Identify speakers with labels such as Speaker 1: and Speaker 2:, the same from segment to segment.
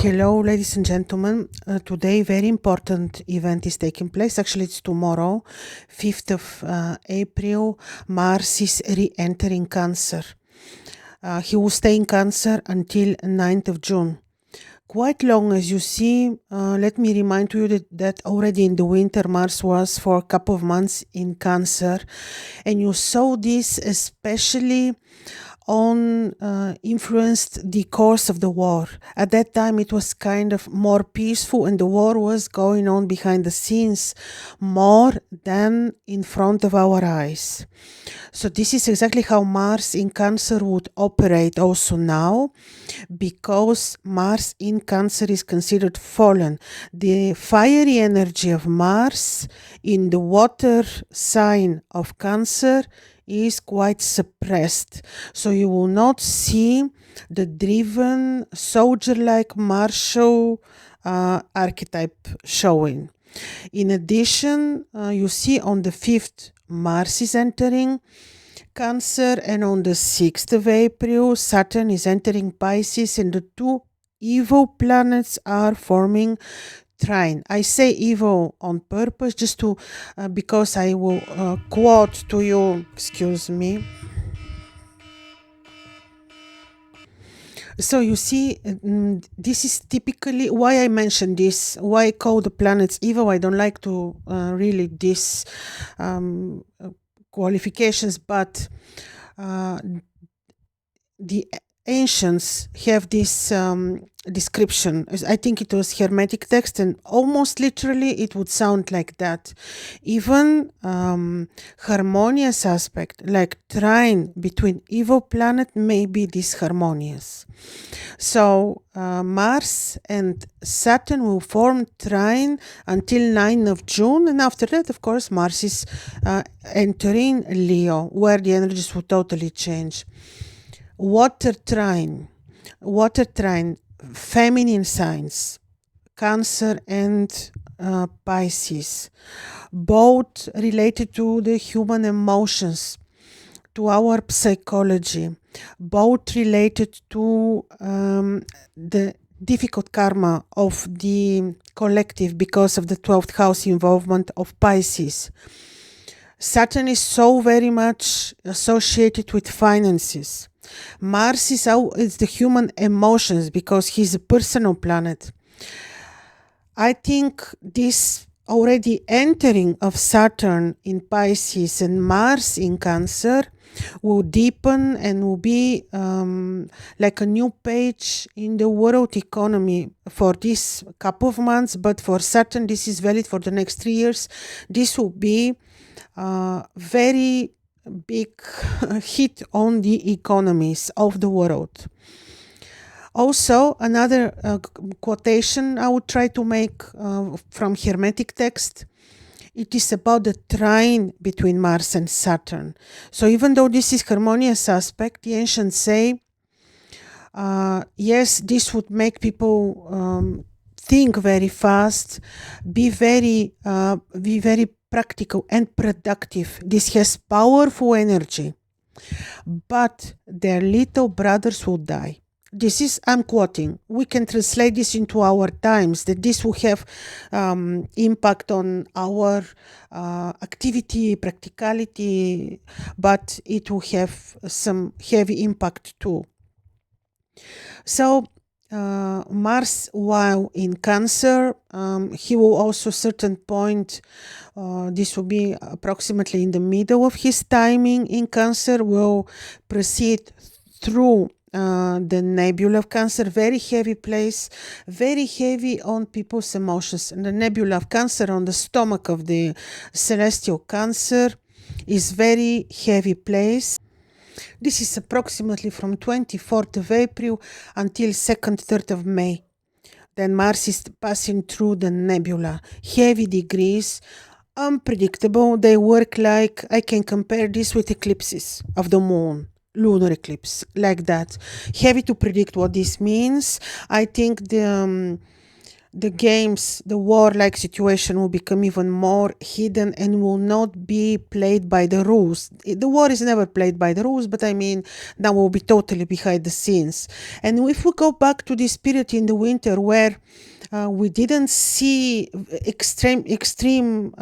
Speaker 1: Hello, ladies and gentlemen. Today, very important event is taking place. Actually, it's tomorrow, 5th of April. Mars is re-entering Cancer. He will stay in Cancer until 9th of June. Quite long, as you see. Let me remind you that already in the winter, Mars was for a couple of months in Cancer. And you saw this especially influenced the course of the war. At that time it was kind of more peaceful and the war was going on behind the scenes more than in front of our eyes. So this is exactly how Mars in Cancer would operate also now, because Mars in Cancer is considered fallen. The fiery energy of Mars in the water sign of Cancer is quite suppressed. So you will not see the driven soldier-like martial archetype showing. In addition, you see on the 5th, Mars is entering Cancer, and on the 6th of April, Saturn is entering Pisces, and the two evil planets are forming Trine. I say evil on purpose just to because I will quote to you, excuse me. So you see, this is typically why I mentioned this, why I call the planets evil. I don't like to really this qualifications, but the ancients have this description. I think it was Hermetic text, and almost literally it would sound like that. Even harmonious aspect, like trine between evil planet, may be disharmonious. So Mars and Saturn will form trine until 9th of June, and after that, of course, Mars is entering Leo, where the energies will totally change. Water trine, feminine signs, Cancer and Pisces, both related to the human emotions, to our psychology, both related to the difficult karma of the collective because of the 12th house involvement of Pisces. Saturn is so very much associated with finances. Mars is the human emotions because he's a personal planet. I think this already entering of Saturn in Pisces and Mars in Cancer will deepen and will be like a new page in the world economy for this couple of months, but for Saturn this is valid for the next 3 years. This will be very big hit on the economies of the world. Also, another quotation I would try to make from Hermetic text. It is about the trine between Mars and Saturn. So even though this is harmonious aspect, the ancients say, yes, this would make people think very fast, be very practical and productive. This has powerful energy, but their little brothers will die. This is, I'm quoting, we can translate this into our times, that this will have impact on our activity, practicality, but it will have some heavy impact too. So Mars, while in Cancer, he will also certain point, this will be approximately in the middle of his timing in Cancer, will proceed through the nebula of Cancer, very heavy place, very heavy on people's emotions. And the nebula of Cancer on the stomach of the celestial Cancer is very heavy place. This is approximately from 24th of April until 2nd, 3rd of May. Then Mars is passing through the nebula. Heavy degrees, unpredictable. They work like, I can compare this with eclipses of the moon. Lunar eclipse, like that. Heavy to predict what this means. I think the the games, the war-like situation will become even more hidden and will not be played by the rules. The war is never played by the rules, but I mean, that will be totally behind the scenes. And if we go back to this period in the winter where we didn't see extreme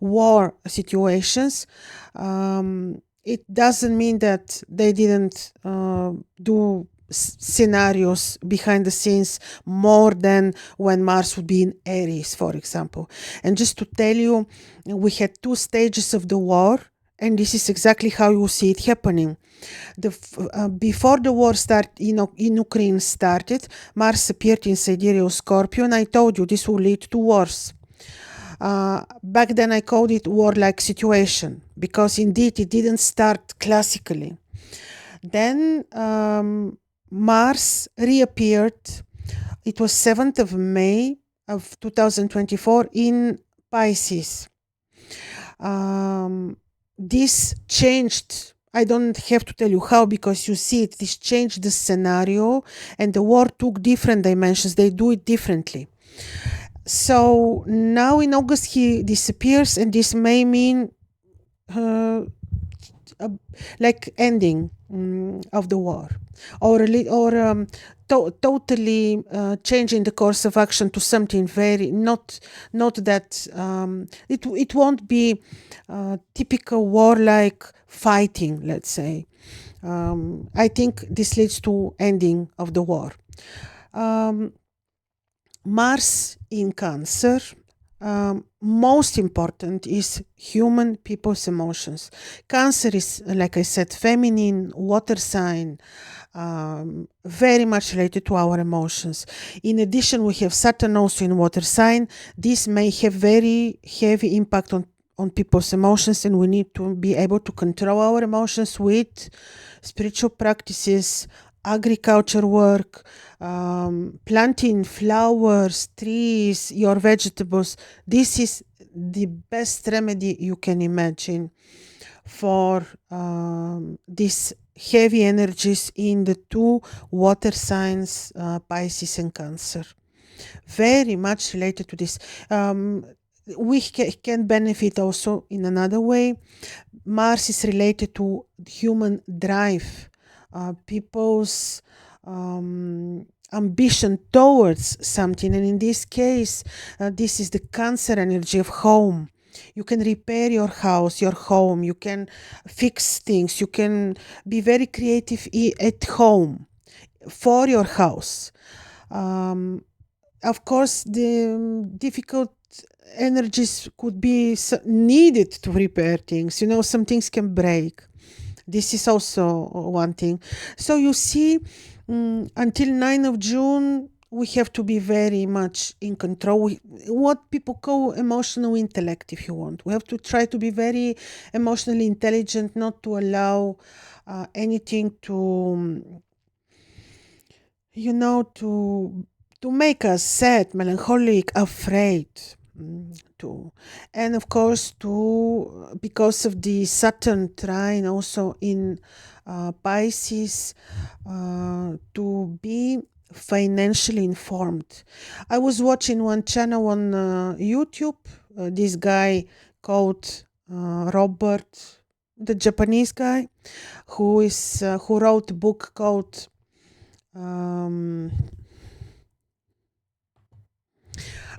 Speaker 1: war situations, it doesn't mean that they didn't do scenarios behind the scenes more than when Mars would be in Aries, for example. And just to tell you, we had 2 stages of the war, and this is exactly how you see it happening. Before the war in Ukraine started, Mars appeared in Sidereal Scorpio, and I told you this will lead to wars. Back then I called it war-like situation, because indeed it didn't start classically. Then Mars reappeared. It was 7th of May of 2024 in Pisces. This changed. I don't have to tell you how, because you see it. This changed the scenario, and the war took different dimensions. They do it differently. So now in August he disappears, and this may mean like ending of the war, or totally changing the course of action to something very not that it won't be typical war-like fighting, let's say. I think this leads to ending of the war. Mars in Cancer, most important is human people's emotions. Cancer is, like I said, feminine, water sign, very much related to our emotions. In addition, we have Saturn also in water sign. This may have very heavy impact on people's emotions, and we need to be able to control our emotions with spiritual practices, agriculture work, planting flowers, trees, your vegetables. This is the best remedy you can imagine for these heavy energies in the 2 water signs, Pisces and Cancer. Very much related to this. We can benefit also in another way. Mars is related to human drive, people's ambition towards something, and in this case this is the Cancer energy of home. You can repair your house, your home, you can fix things, you can be very creative at home for your house. Of course, the difficult energies could be needed to repair things. Some things can break. This is also one thing. So you see, until 9th of June, we have to be very much in control. What people call emotional intellect, if you want. We have to try to be very emotionally intelligent, not to allow anything to, to make us sad, melancholic, afraid. And of course, because of the Saturn trine also in Pisces, to be financially informed. I was watching one channel on YouTube, this guy called Robert, the Japanese guy, who wrote a book called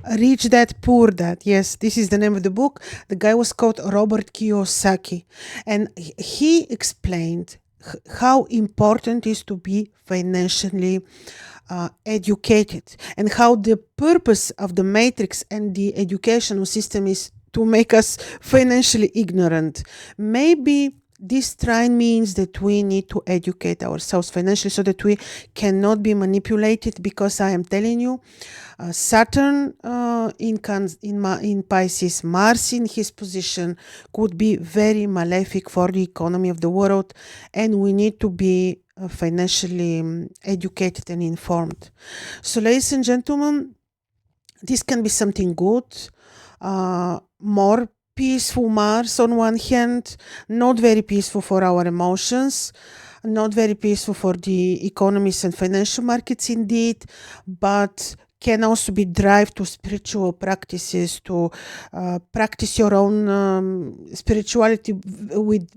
Speaker 1: Rich Dad Poor Dad. Yes, this is the name of the book. The guy was called Robert Kiyosaki, and he explained how important it is to be financially educated, and how the purpose of the matrix and the educational system is to make us financially ignorant. Maybe this trine means that we need to educate ourselves financially so that we cannot be manipulated, because I am telling you, Saturn in Pisces, Mars in his position could be very malefic for the economy of the world, and we need to be financially educated and informed. So, ladies and gentlemen, this can be something good, more peaceful Mars on one hand, not very peaceful for our emotions, not very peaceful for the economies and financial markets indeed, but can also be drive to spiritual practices, to practice your own spirituality with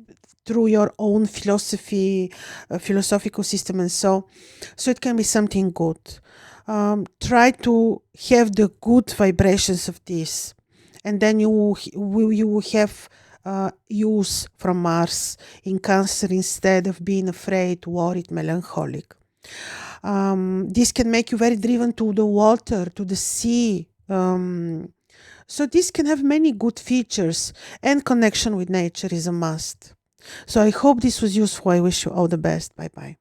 Speaker 1: through your own philosophical system, and so it can be something good. Try to have the good vibrations of this, and then you will have use from Mars in Cancer instead of being afraid, worried, melancholic. This can make you very driven to the water, to the sea. So this can have many good features, and connection with nature is a must. So I hope this was useful. I wish you all the best. Bye bye.